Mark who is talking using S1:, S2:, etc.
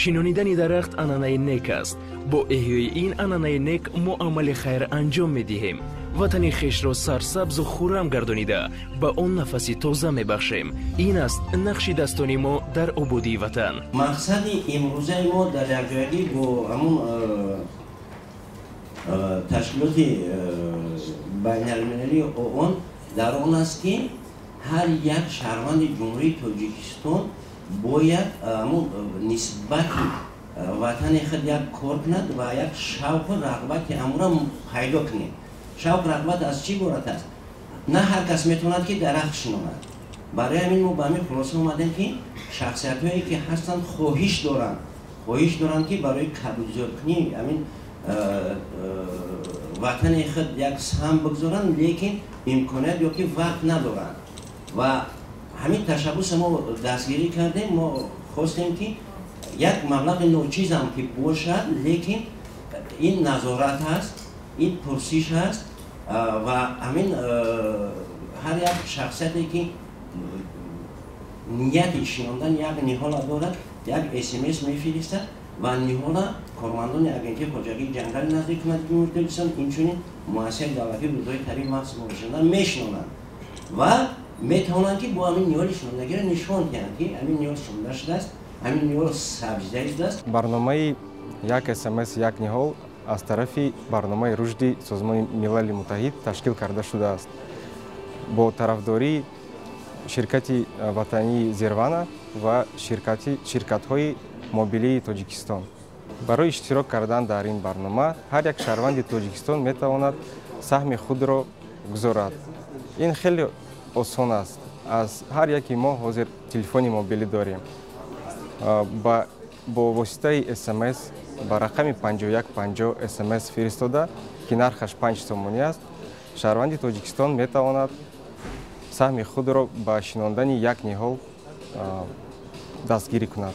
S1: шинонидани дарахт анъанаи нек аст. бо эҳёи ин анъанаи нек мо амали хайр анҷом медиҳем. ватани хешро сарсабзу хуррам гардонида ба он нафаси тоза мебахшем. ин аст нақши дастонӣ мо дар ободии ватан.
S2: мақсади имрӯзаи мо дар якҷоягӣ бо ҳамун ташкилоти байналмилалии оон дар он аст ки ҳар як шаҳрванди ҷумҳурии тоҷикистон бояд нисбати ватани худ як кор кунад ва як шавқу рағбати амура пайдо кунед. шавқ рағбат аз чӣ иборат аст? на ҳар кас метавонад ки дарахт шинонад. барои ҳамин мо ба ҳамин хулоса омадем ки шахсиятҳое ки ҳастанд хоҳиш доранд ки барои кабудзоркунӣ ҳамин ватани худ як сам бигзоранд, лекин имконият ёки вақт надоранд. ва ҳамин ташаббуса мо дастгирӣ кардем. мо хостем ки як маблағи ночизам ки бошад, лекин ин назорат аст, ин пурсиш аст ва ҳамин ҳар як шахсияте ки нияти шинондан як ниҳола дорад, як смс мефиристад ва ниҳола кормандони агентии хоҷагии ҷангали назди ҳукумати ҷумҳурии Тоҷикистон инчунин муассисаи давлатии рӯзҳои табиӣ махсус мошиндан мешинонанд ва метавонанд ки бо ҳамин ниҳоли шинондагиро нишон диҳанд ки ҳамин ниҳол шинонда шудааст, ҳамин ниҳол сабзида шудааст.
S3: барномаи як смс як ниҳол аз тарафи барномаи рушди Созмони Милали Муттаҳид ташкил карда шудааст бо тарафдории ширкати ватании Зервана ва ширкатҳои мобилии Тоҷикистон. барои иштирок кардан дар ин барнома ҳар як шаҳрванди Тоҷикистон метавонад саҳми худро гузорад. ин хеле осон аст. аз ҳар яки мо ҳозир телефони мобилӣ дорем. бо воситаи смс ба рақами 5150 смс фиристода ки нархаш 5 сомонӣ аст, шаҳрванди Тоҷикистон метавонад саҳми худро ба шинондани як ниҳол дастгирӣ кунад.